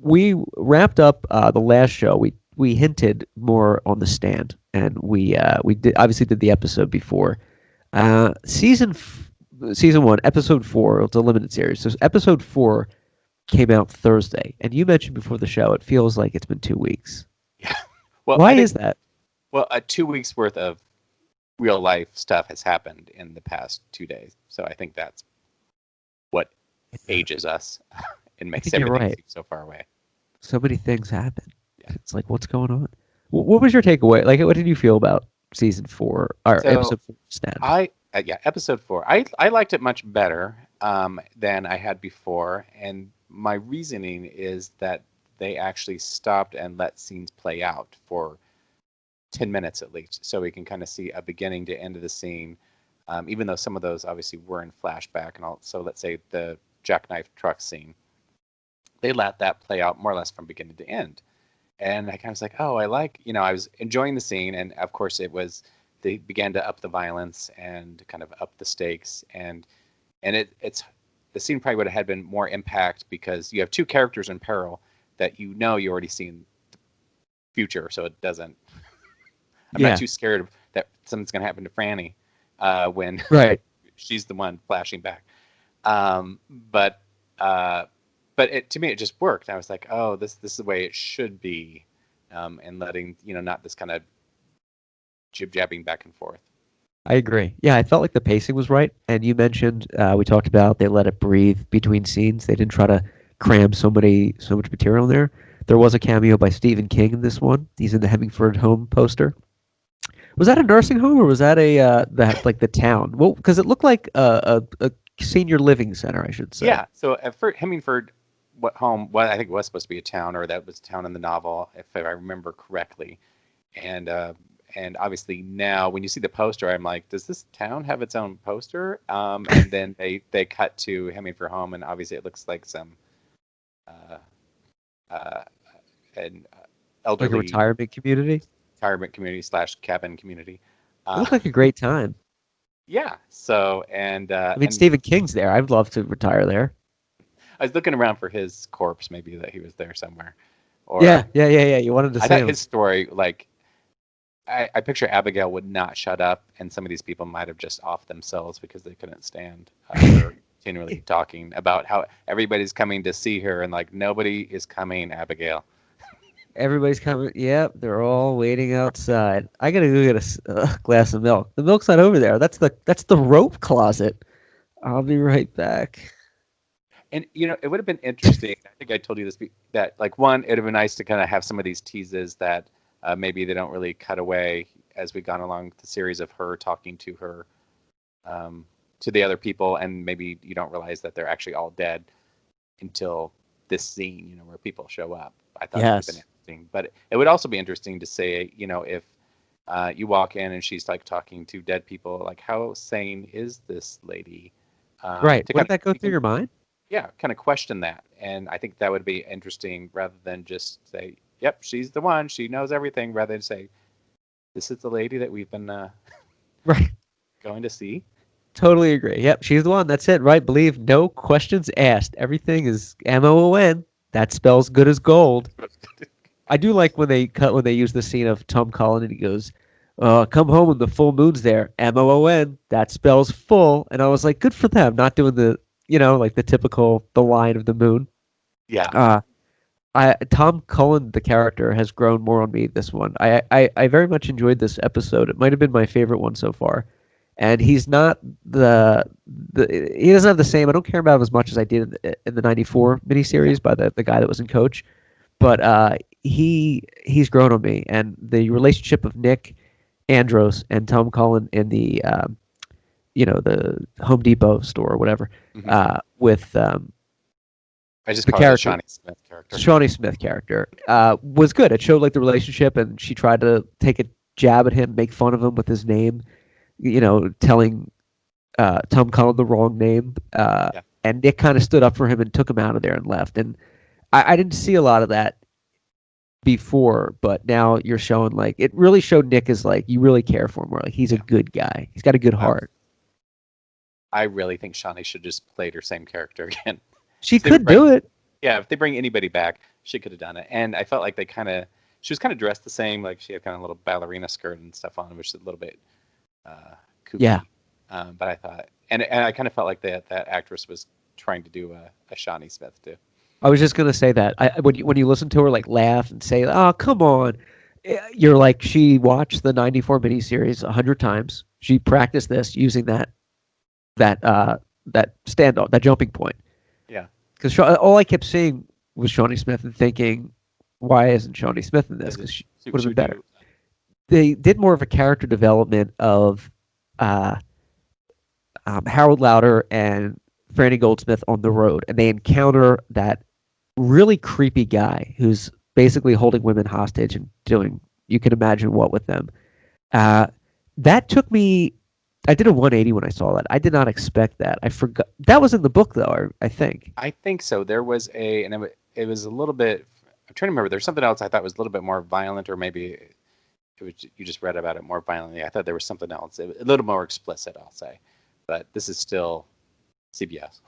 we wrapped up the last show. We hinted more on The Stand, and we obviously did the episode before. Season 1, episode 4. It's a limited series. So episode 4 came out Thursday, and you mentioned before the show it feels like it's been 2 weeks. Yeah. Well, why is that? Well, 2 weeks worth of real life stuff has happened in the past 2 days, so I think that's what ages us and makes everything seem so far away. So many things happen. Yeah. It's like, what's going on? What was your takeaway? Like, what did you feel about season 4 or episode 4? Stand. Episode 4. I liked it much better than I had before, and my reasoning is that they actually stopped and let scenes play out for 10 minutes at least, so we can kind of see a beginning to end of the scene, even though some of those obviously were in flashback and all. So let's say the jackknife truck scene, they let that play out more or less from beginning to end. And I kind of was like, oh, I was enjoying the scene, and of course they began to up the violence and kind of up the stakes, and it's the scene probably would have had been more impact because you have two characters in peril that you already seen the future, so it doesn't. I'm not too scared that something's going to happen to Franny when she's the one flashing back. But to me, it just worked. I was like, oh, this is the way it should be, and letting not this kind of jib-jabbing back and forth. I agree. Yeah, I felt like the pacing was right. And you mentioned we talked about they let it breathe between scenes. They didn't try to cram so much material in there. There was a cameo by Stephen King in this one. He's in the Hemingford home poster. Was that a nursing home or was that the town? Well, because it looked like a senior living center, I should say. Yeah. So at first, Hemingford home, I think it was supposed to be a town, or that was a town in the novel, if I remember correctly. And obviously now when you see the poster, I'm like, does this town have its own poster? And then they cut to Hemingford home, and obviously it looks like some an elderly like a retirement community / cabin community. It looked like a great time. Yeah. So and I mean, Stephen King's there. I'd love to retire there. I was looking around for his corpse, maybe that he was there somewhere. Or yeah. You wanted to see him. His story, like, I picture Abigail would not shut up, and some of these people might have just offed themselves because they couldn't stand her continually talking about how everybody's coming to see her, and like, nobody is coming, Abigail. Everybody's coming. Yep, they're all waiting outside. I gotta go get a glass of milk. The milk's not over there. That's the rope closet. I'll be right back. And it would have been interesting. I think I told you this, that like, one, it would have been nice to kind of have some of these teases that maybe they don't really cut away as we've gone along the series of her talking to her, to the other people, and maybe you don't realize that they're actually all dead until this scene, where people show up. I thought it would have been interesting, but it would also be interesting to say, if you walk in and she's like talking to dead people, like, how sane is this lady? Right. Would that go through your mind? Yeah, kind of question that, and I think that would be interesting rather than just say, "Yep, she's the one. She knows everything," rather than say, "This is the lady that we've been going to see." Totally agree. Yep, she's the one. That's it, right? Believe, no questions asked. Everything is MOON. That spells good as gold. I do like when they use the scene of Tom Cullen and he goes, "Come home when the full moon's there." MOON. That spells full. And I was like, good for them, not doing the like the line of the moon. Yeah. Tom Cullen, the character, has grown more on me this one. I very much enjoyed this episode. It might have been my favorite one so far. And he's not he doesn't have the same. I don't care about him as much as I did in the '94 miniseries by the guy that was in Coach. But he's grown on me, and the relationship of Nick Andros and Tom Cullen in the the Home Depot store or whatever, with I just call it the Shawnee Smith character. Shawnee Smith character was good. It showed like the relationship, and she tried to take a jab at him, make fun of him with his name, telling Tom Cullen the wrong name, and Nick kind of stood up for him and took him out of there and left. And I didn't see a lot of that before, but now you're showing, like, it really showed Nick as, like, you really care for him, more like he's a good guy. He's got a good heart. I really think Shawnee should just play her same character again. She could do it. Yeah, if they bring anybody back, she could have done it. And I felt like she was kind of dressed the same, like she had kind of a little ballerina skirt and stuff on, which is a little bit kooky. Yeah. But I thought, and I kind of felt like that actress was trying to do a Shawnee Smith too. I was just gonna say that. When you listen to her like laugh and say, "Oh, come on," you're like, she watched the '94 miniseries 100 times. She practiced this using that standoff, that jumping point. Yeah. Because all I kept seeing was Shawnee Smith and thinking, why isn't Shawnee Smith in this? Because she would have been better. They did more of a character development of Harold Lauder and Franny Goldsmith on the road, and they encounter that really creepy guy who's basically holding women hostage and doing you can imagine what with them. That took me. I did a 180 when I saw that. I did not expect that. I forgot that was in the book though. I think. I think so. There was and it was a little bit. I'm trying to remember. There's something else I thought was a little bit more violent, or maybe it was you just read about it more violently. I thought there was something else, a little more explicit, I'll say. But this is still CBS.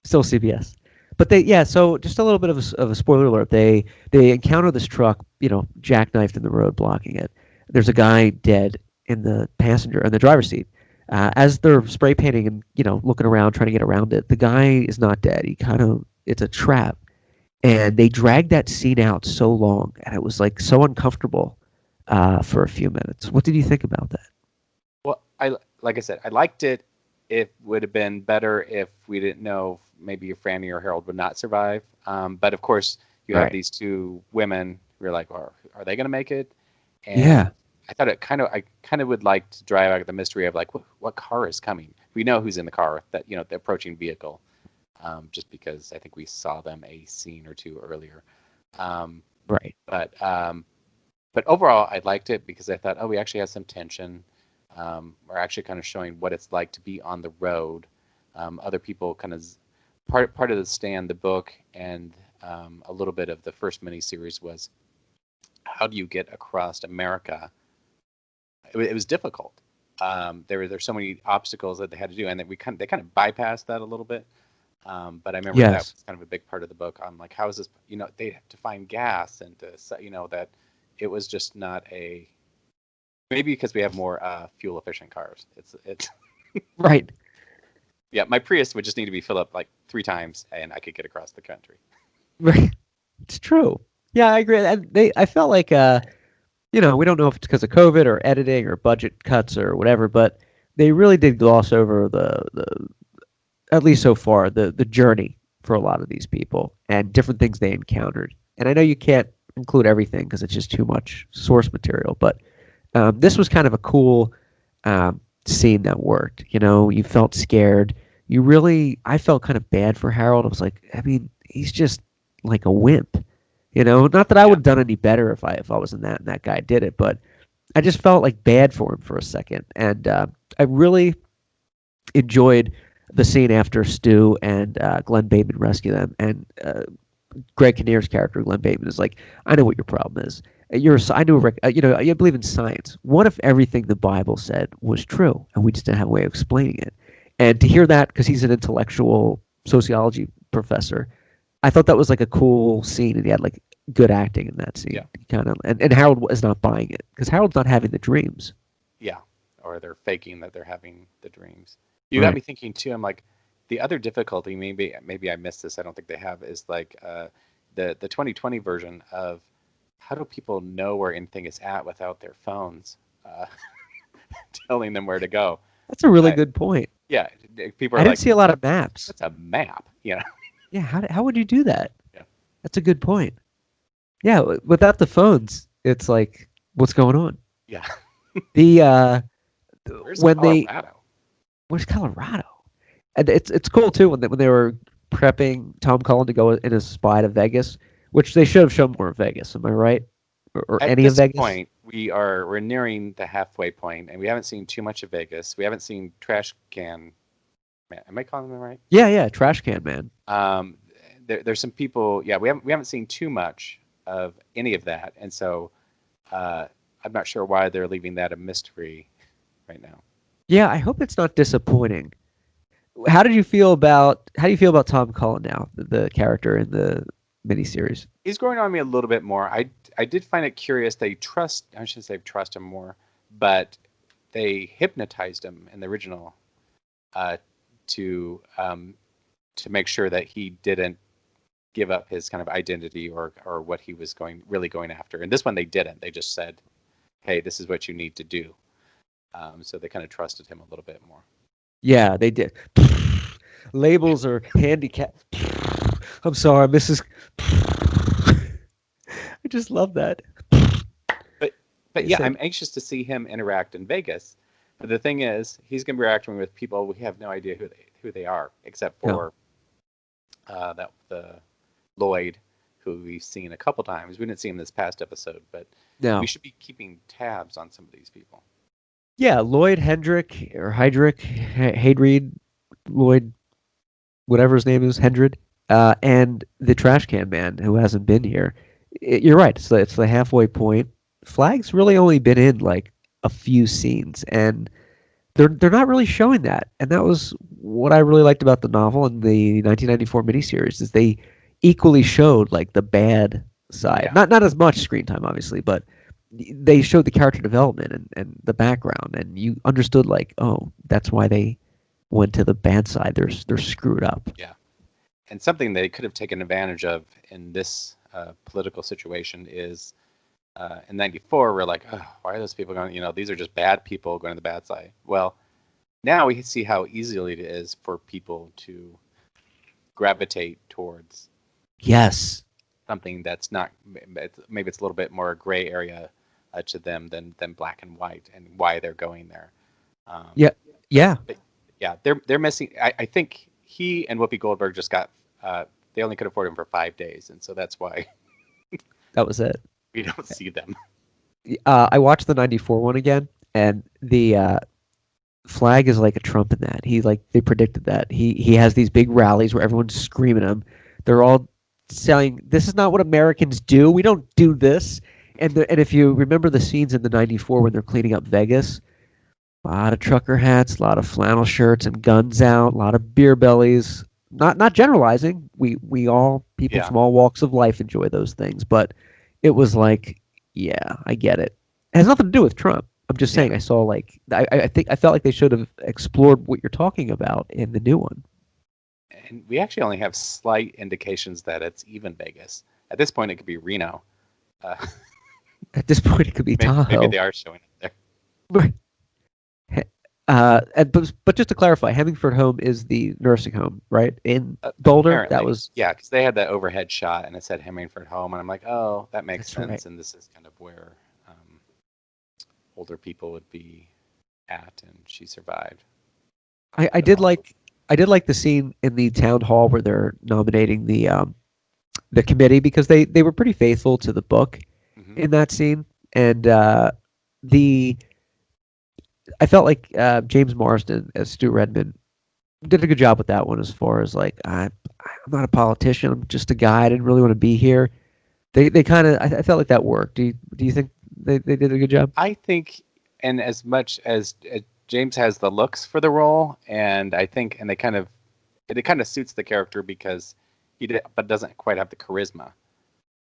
Still CBS. But so just a little bit of a spoiler alert. They encounter this truck, jackknifed in the road, blocking it. There's a guy dead in the driver's seat. As they're spray painting and looking around, trying to get around it, the guy is not dead. It's a trap, and they dragged that scene out so long, and it was like so uncomfortable for a few minutes. What did you think about that? Well, like I said, I liked it. It would have been better if we didn't know maybe Franny or Harold would not survive. But of course, you have these two women. You're like, well, are they going to make it? And yeah. I thought I kind of would like to drive out the mystery of like what car is coming. We know who's in the car, that the approaching vehicle, just because I think we saw them a scene or two earlier. Right. But overall, I liked it because I thought, we actually have some tension. We're actually kind of showing what it's like to be on the road. Other people kind of part of the Stand, the book, and a little bit of the first miniseries was how do you get across America? It was difficult. There's so many obstacles that they had to do, and that they kind of bypassed that a little bit. But I remember that was kind of a big part of the book on like how is this? They have to find gas and that it was just not a. Maybe because we have more fuel efficient cars. It's right. Yeah, my Prius would just need to be filled up like 3 times, and I could get across the country. Right. It's true. Yeah, I agree. I felt like we don't know if it's because of COVID or editing or budget cuts or whatever, but they really did gloss over the at least so far the journey for a lot of these people and different things they encountered. And I know you can't include everything because it's just too much source material, but this was kind of a cool scene that worked. You felt scared. I felt kind of bad for Harold. I was like, I mean, he's just like a wimp. Not that I would have done any better if I was in that and that guy did it, but I just felt like bad for him for a second. And I really enjoyed the scene after Stu and Glenn Bateman rescue them, and Greg Kinnear's character, Glenn Bateman, is like, I know what your problem is. You believe in science. What if everything the Bible said was true and we just didn't have a way of explaining it? And to hear that, because he's an intellectual sociology professor, I thought that was like a cool scene, and he had like good acting in that scene. Yeah. And Harold is not buying it because Harold's not having the dreams. Yeah, or they're faking that they're having the dreams. You got me thinking too. I'm like, the other difficulty, maybe I missed this. I don't think they have, is like the 2020 version of how do people know where anything is at without their phones telling them where to go? That's a really good point. Yeah, people are I didn't see a lot of maps. That's a map, Yeah, how would you do that? Yeah. That's a good point. Yeah, without the phones, it's like, what's going on? Yeah. Where's Colorado? Where's Colorado? And it's cool too when they were prepping Tom Cullen to go in as a spy to Vegas, which they should have shown more of Vegas. Am I right? Or any of Vegas? At this point, we're nearing the halfway point, and we haven't seen too much of Vegas. We haven't seen Trash Can Man. Am I calling them right? Yeah, Trash Can Man. There's some people. Yeah, we haven't seen too much of any of that, and so I'm not sure why they're leaving that a mystery right now. Yeah, I hope it's not disappointing. How do you feel about Tom Cullen now, the character in the miniseries. He's growing on me a little bit more. I did find it curious they trust. I shouldn't say trust him more, but they hypnotized him in the original uh, to to make sure that he didn't give up his kind of identity or what he was really going after. And this one they didn't. They just said, "Hey, this is what you need to do." So they kind of trusted him a little bit more. Yeah, they did. Labels are handicapped. I'm sorry, Mrs. I just love that. But They yeah, said, I'm anxious to see him interact in Vegas. But the thing is, he's going to be interacting with people we have no idea who they are, except no, for that the Lloyd, who we've seen a couple times. We didn't see him this past episode, but we no. should be keeping tabs on some of these people. Yeah, Lloyd Hendrick or Heydrich, Hadreed, Lloyd, whatever his name is, Hendred, and the trash can man who hasn't been here. You're right. It's the halfway point. Flag's really only been in like a few scenes, and they're not really showing that. And that was what I really liked about the novel and the 1994 miniseries is they equally showed like the bad side. Yeah, Not as much screen time, obviously, but they showed the character development and the background, and you understood like, oh, that's why they went to the bad side. They're screwed up. yeah. And something they could have taken advantage of in this political situation is in '94 we're like, oh, why are those people going? These are just bad people going to the bad side. Well, now we see how easily it is for people to gravitate towards Yes. something that's not maybe it's a little bit more gray area to them than black and white, and why they're going there. Um, Yeah. but, Yeah. but yeah, they're missing. I think he and Whoopi Goldberg just got. They only could afford him for 5 days, and so that's why That was it. we don't see them. I watched the '94 one again, and the Flag is like a Trump in that. He like they predicted that. He has these big rallies where everyone's screaming at him. They're all saying, "This is not what Americans do. We don't do this." And if you remember the scenes in the '94 when they're cleaning up Vegas, a lot of trucker hats, a lot of flannel shirts and guns out, a lot of beer bellies. Not generalizing. We all people Yeah, from all walks of life enjoy those things, but it was like, yeah, I get it. It has nothing to do with Trump. I'm just yeah. saying I saw like I think I felt like they should have explored what you're talking about in the new one. And we actually only have slight indications that it's even Vegas. At this point, it could be Reno. Uh, At this point, it could be maybe Tahoe. they are showing it But just to clarify, Hemingford Home is the nursing home, right? In there. Boulder, that Apparently, was yeah, because they had that overhead shot and it said Hemingford Home, and I'm like, oh, that makes that's right. sense. And this is kind of where older people would be at, and she survived. I, I But did also, like I did like the scene in the town hall where they're nominating the committee because they were pretty faithful to the book hmm in that scene, and the I felt like James Marsden as Stu Redman did a good job with that one as far as like I'm not a politician, I'm just a guy. I didn't really want to be here. They kind of I felt like that worked. Do you think they did a good job? I think, and as much as James has the looks for the role, and I think, and it kind of suits the character because but doesn't quite have the charisma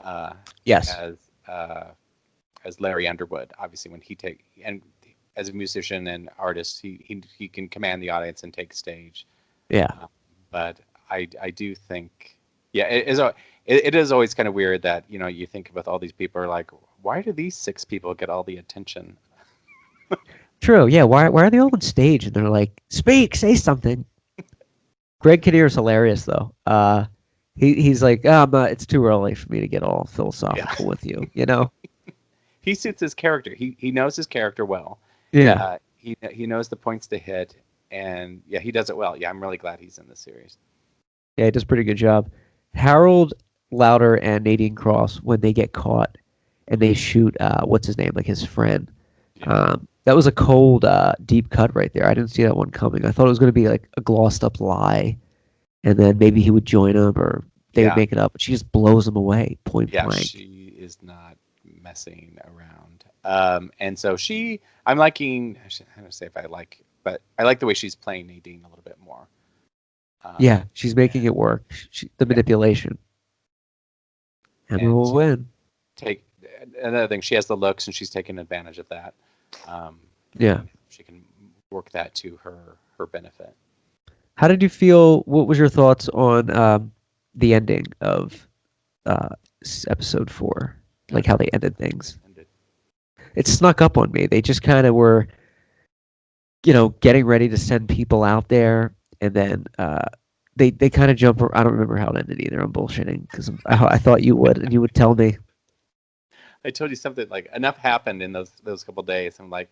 uh, Yes. as uh, as Larry Underwood. Obviously, when he take and as a musician and artist, he can command the audience and take stage. Yeah. But I do think, yeah, it is always kind of weird that you think with all these people are like, why do these six people get all the attention? True. Yeah. Why are they all on stage and they're like, speak, say something? Greg Kinnear is hilarious though. He's like, it's too early for me to get all Yeah, philosophical with you. You know? he suits his character. He knows his character well. Yeah. He knows the points to hit, and yeah, he does it well. Yeah, I'm really glad he's in this series. Yeah, he does a pretty good job. Harold Lauder and Nadine Cross when they get caught and they shoot what's his name, like his friend. Yeah, That was a cold, deep cut right there. I didn't see that one coming. I thought it was going to be like a glossed up lie, and then maybe he would join him or they would yeah, make it up. But she just blows him away, point yeah. blank. She is not messing around. And so I'm liking. I don't say if I like, but I like the way she's playing Nadine a little bit more. Yeah, she's making And it work. The yeah, manipulation. Emma will win. Take another thing. She has the looks, and she's taking advantage of that. Yeah. She can work that to her benefit. How did you feel? What was your thoughts on the ending of episode 4? Like how they ended things. It snuck up on me. They just kind of were, getting ready to send people out there, and then they kind of jump. I don't remember how it ended either. I'm bullshitting because I thought you would, and you would tell me. I told you something like enough happened in those couple days. I'm like,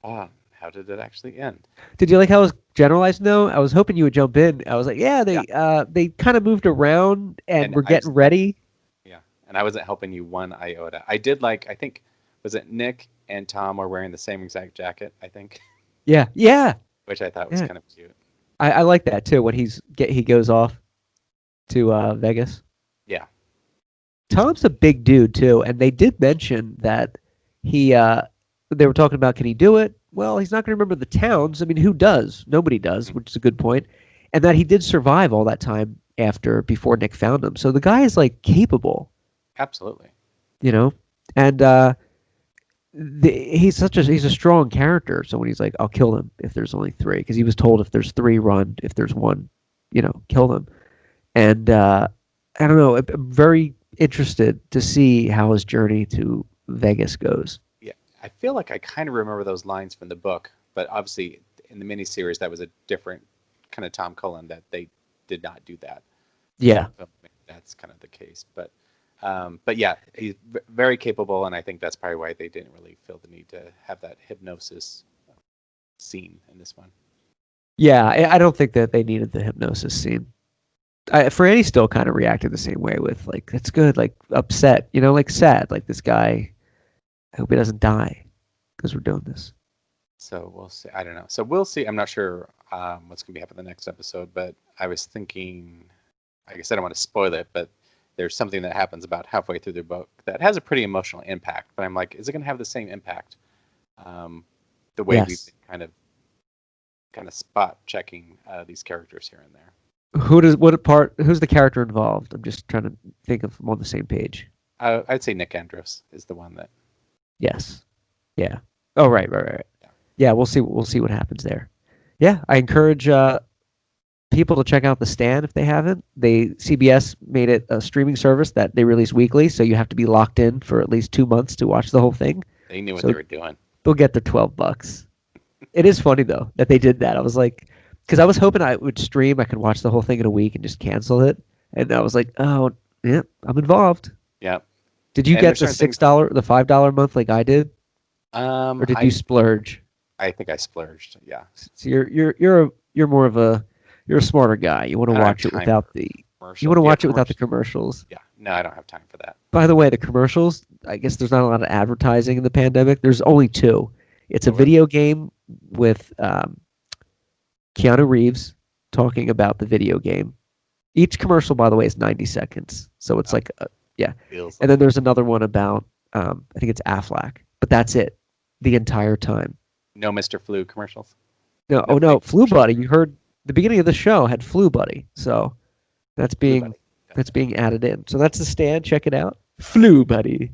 how did it actually end? Did you like how it was generalized? No, I was hoping you would jump in. I was like, they kind of moved around and were getting ready. Yeah, and I wasn't helping you one iota. I did like, I think, was it Nick and Tom were wearing the same exact jacket, I think. Yeah. Which I thought was kind of cute. I like that too when he goes off to Vegas. Yeah. Tom's a big dude too, and they did mention that they were talking about, can he do it? Well, he's not going to remember the towns. I mean, who does? Nobody does, which is a good point. And that he did survive all that time before Nick found him. So the guy is like capable. Absolutely. And he's a strong character. So when he's like, I'll kill them if there's only 3, because he was told if there's 3, run. If there's 1, kill them. And I don't know. I'm very interested to see how his journey to Vegas goes. Yeah, I feel like I kind of remember those lines from the book, but obviously in the miniseries that was a different kind of Tom Cullen, that they did not do that. Yeah, so that's kind of the case. But yeah, he's very capable, and I think that's probably why they didn't really feel the need to have that hypnosis scene in this one. Yeah, I don't think that they needed the hypnosis scene. Franny still kind of reacted the same way with like, that's good, like upset, like sad, like this guy, I hope he doesn't die because we're doing this. So we'll see. I don't know. So we'll see. I'm not sure what's going to be happening in the next episode, but I was thinking, I guess I don't want to spoil it, but there's something that happens about halfway through the book that has a pretty emotional impact. But I'm like, is it going to have the same impact? The way we've been kind of spot checking these characters here and there. Who's the character involved? I'm just trying to think of them on the same page. I'd say Nick Andros is the one that. Yes. Yeah. Oh, right. Yeah, we'll see what happens there. Yeah, I encourage people to check out The Stand if they haven't. CBS made it a streaming service that they release weekly, so you have to be locked in for at least 2 months to watch the whole thing. They knew what they were doing. They'll get their $12. It is funny though that they did that. I was like, because I was hoping I would stream, I could watch the whole thing in a week and just cancel it. And I was like, oh, yeah, I'm involved. Yeah. Did you get the $6, the $5 month like I did? Or did you splurge? I think I splurged. Yeah. So you're more of you're a smarter guy. You want to watch it without the commercials. Yeah. No, I don't have time for that. By the way, the commercials, I guess there's not a lot of advertising in the pandemic. There's only 2. It's a video game with Keanu Reeves talking about the video game. Each commercial, by the way, is 90 seconds. So it's and then there's another one about, I think it's Aflac. But that's it the entire time. No Mr. Flu commercials? No, Flu Buddy. You heard the beginning of the show had Flu Buddy. So that's being added in. So that's The Stand. Check it out. Flu Buddy.